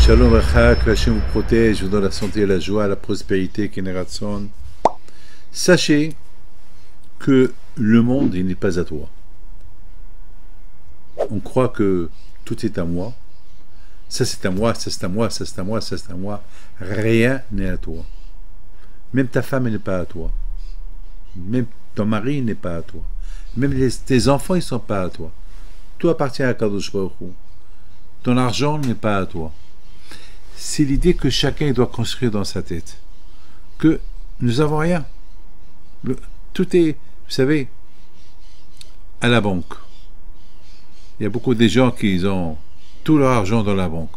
Shalom Achak, que Hachem vous protège, vous donne la santé, la joie, la prospérité, Keneratson. Sachez que le monde, il n'est pas à toi. On croit que tout est à moi. Ça c'est à moi, ça c'est à moi, ça c'est à moi, ça c'est à moi. Rien n'est à toi. Même ta femme n'est pas à toi. Même ton mari n'est pas à toi. Même tes enfants, ils ne sont pas à toi. Tout appartient à Kadosh Baruch Hu. Ton argent n'est pas à toi. C'est l'idée que chacun doit construire dans sa tête. Que nous n'avons rien. Tout est, vous savez, à la banque. Il y a beaucoup de gens qui ont tout leur argent dans la banque.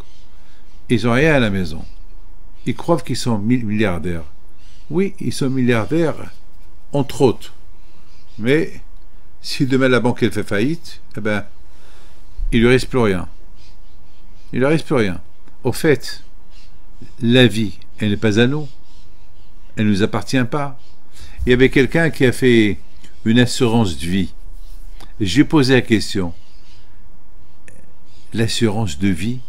Ils n'ont rien à la maison. Ils croient qu'ils sont milliardaires. Oui, ils sont milliardaires, entre autres. Mais si demain la banque elle fait faillite, eh ben, il ne lui reste plus rien. Il ne lui reste plus rien. Au fait, la vie, elle n'est pas à nous. Elle ne nous appartient pas. Il y avait quelqu'un qui a fait une assurance de vie. J'ai posé la question. L'assurance de vie,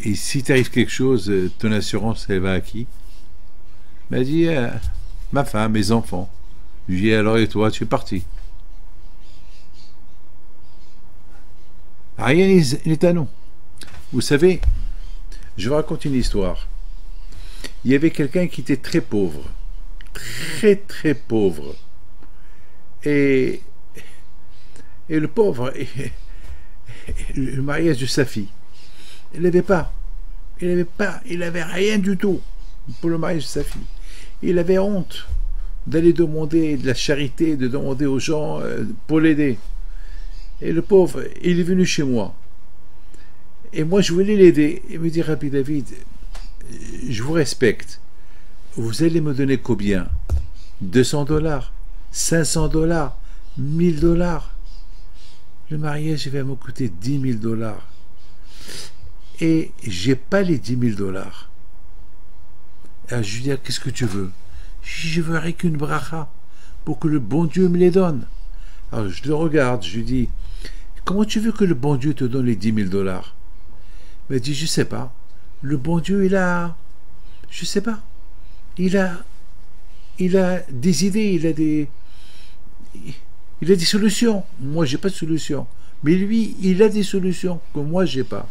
et si t'arrive quelque chose, ton assurance, elle va à qui? Il m'a dit, ma femme, mes enfants. Je lui ai dit, alors et toi, tu es parti. Rien n'est à nous. Vous savez, je vous raconte une histoire. Il y avait quelqu'un qui était très pauvre. Très, très pauvre. Et le pauvre, le mariage de sa fille, il n'avait pas. Il n'avait rien du tout pour le mariage de sa fille. Il avait honte d'aller demander de la charité, de demander aux gens pour l'aider. Et le pauvre, il est venu chez moi. Et moi, je voulais l'aider. Il me dit, Rabbi David, je vous respecte. Vous allez me donner combien? 200 $, 500 $, 1000 $. Le mariage va me coûter 10 000 $. Et j'ai pas les 10 000 $. Alors je lui dis, qu'est-ce que tu veux? Je veux rien qu'une bracha pour que le bon Dieu me les donne. Alors je le regarde, je lui dis, comment tu veux que le bon Dieu te donne les 10 000 $? Il m'a dit, je sais pas. Le bon Dieu, il a... Je sais pas. Il a des idées, il a des solutions. Moi, j'ai pas de solution. Mais lui, il a des solutions que moi, j'ai pas.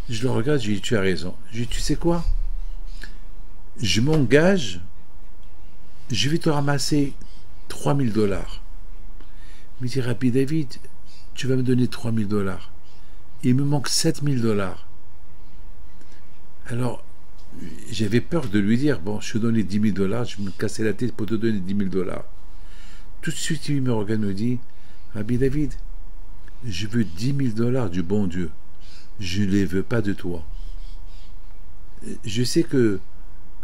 Je le regarde, je lui dis, tu as raison. Je lui dis, tu sais quoi? Je m'engage, je vais te ramasser 3 000 $. Il me dit, Rabbi David, tu vas me donner 3 000 $. Il me manque 7 000 $. Alors, j'avais peur de lui dire, bon, je te donne les 10 000 $, je me cassais la tête pour te donner 10 000 $. Tout de suite, il me regarde et me dit, Rabbi David, je veux 10 000 $ du bon Dieu. Je ne les veux pas de toi. Je sais que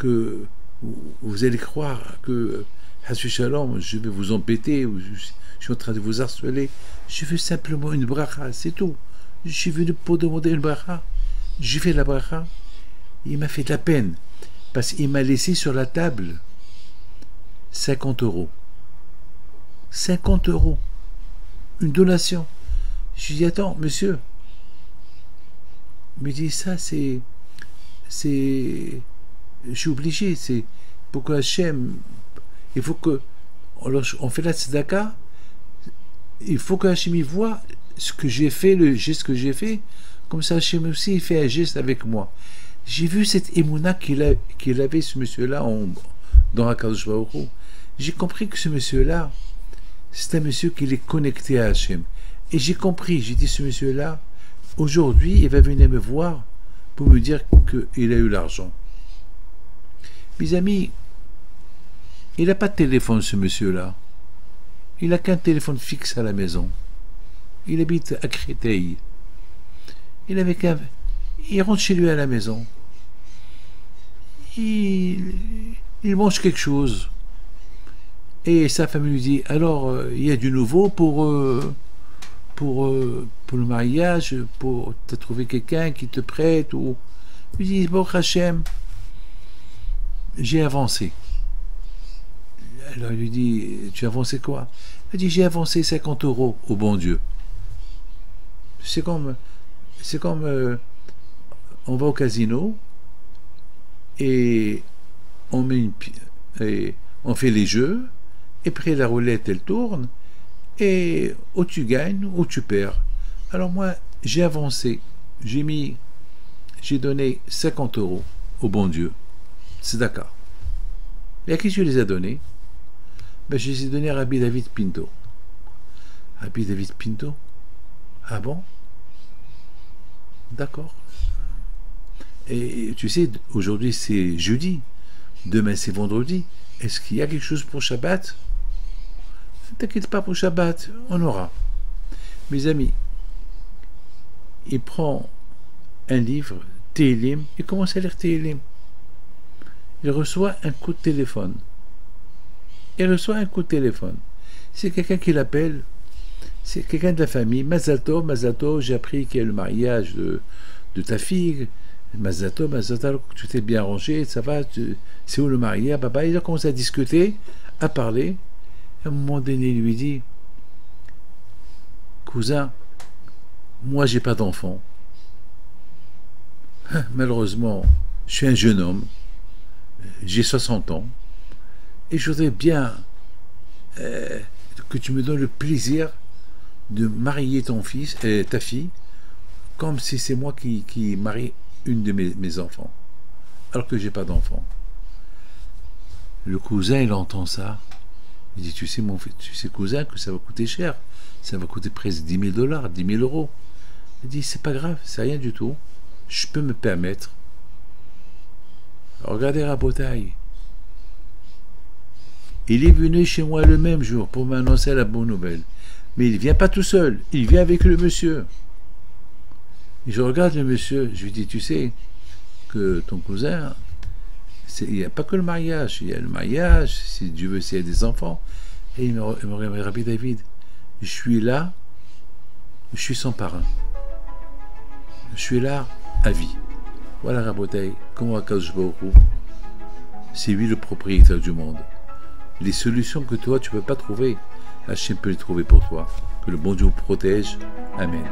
vous allez croire que, Hassu Shalom, je vais vous embêter, je suis en train de vous harceler. Je veux simplement une bracha, c'est tout. Je suis venu pour demander une bracha. J'ai fait la bracha. Il m'a fait de la peine, parce qu'il m'a laissé sur la table 50 €. 50 €. Une donation. Je lui dis, attends, monsieur. Il me dit, ça, c'est... Je suis obligé, c'est... Pour que Hachem... Il faut que... On fait la tzedaka. Il faut que Hachem y voit ce que j'ai fait, le geste que j'ai fait. Comme ça, Hachem aussi, il fait un geste avec moi. J'ai vu cette émouna qu'il avait, ce monsieur-là, dans Hakadosh Baruch Hu. J'ai compris que ce monsieur-là, c'est un monsieur qui est connecté à Hachem. Et j'ai compris, j'ai dit, ce monsieur-là, aujourd'hui, il va venir me voir pour me dire qu'il a eu l'argent. Mes amis, il n'a pas de téléphone, ce monsieur-là. Il n'a qu'un téléphone fixe à la maison. Il habite à Créteil. Il rentre chez lui à la maison. Il mange quelque chose. Et sa femme lui dit, alors, il y a du nouveau pour le mariage, pour te trouver quelqu'un qui te prête, ou... Il dit, bon, Hachem, j'ai avancé. Alors, il lui dit, tu as avancé quoi? Il dit, j'ai avancé 50 € au bon Dieu. C'est comme on va au casino et on met et on fait les jeux, et puis la roulette elle tourne, et ou tu gagnes ou tu perds. Alors moi j'ai avancé, j'ai donné 50 euros au bon Dieu, c'est d'accord. Et à qui je les ai donnés? Ben, je les ai donnés à Rabbi David Pinto. Rabbi David Pinto? Ah bon? D'accord. Et tu sais, aujourd'hui c'est jeudi, demain c'est vendredi. Est-ce qu'il y a quelque chose pour Shabbat? Ne t'inquiète pas pour Shabbat, on aura. Mes amis, il prend un livre, Tehillim, il commence à lire Tehillim. Il reçoit un coup de téléphone. C'est quelqu'un qui l'appelle, c'est quelqu'un de la famille. Mazal Tov, j'ai appris qu'il y a le mariage de ta fille. Mazal Tov, tu t'es bien rangé, ça va, c'est où le mariage, papa? Il a commencé à discuter, à parler. À un moment donné, il lui dit, cousin, moi j'ai pas d'enfant. Malheureusement, je suis un jeune homme, j'ai 60 ans, et je voudrais bien que tu me donnes le plaisir de marier ta fille, comme si c'est moi qui marie une de mes enfants, alors que j'ai pas d'enfant. Le cousin, il entend ça, il dit, tu sais cousin, que ça va coûter cher, ça va coûter presque $10 000, 10 000 euros. Il dit, c'est pas grave, c'est rien du tout, je peux me permettre. Regardez Rabotaï, il est venu chez moi le même jour pour m'annoncer la bonne nouvelle, mais il ne vient pas tout seul, il vient avec le monsieur. Et je regarde le monsieur, je lui dis, tu sais que ton cousin, il n'y a pas que le mariage, il y a le mariage, si Dieu veut, s'il y a des enfants. Et il me regarde, Rabbi David, je suis là, je suis son parrain. Je suis là à vie. Voilà Rabotaï, comment Akadosh Baruch Hu, c'est lui le propriétaire du monde. Les solutions que toi tu ne peux pas trouver, Hachem peut les trouver pour toi. Que le bon Dieu vous protège. Amen.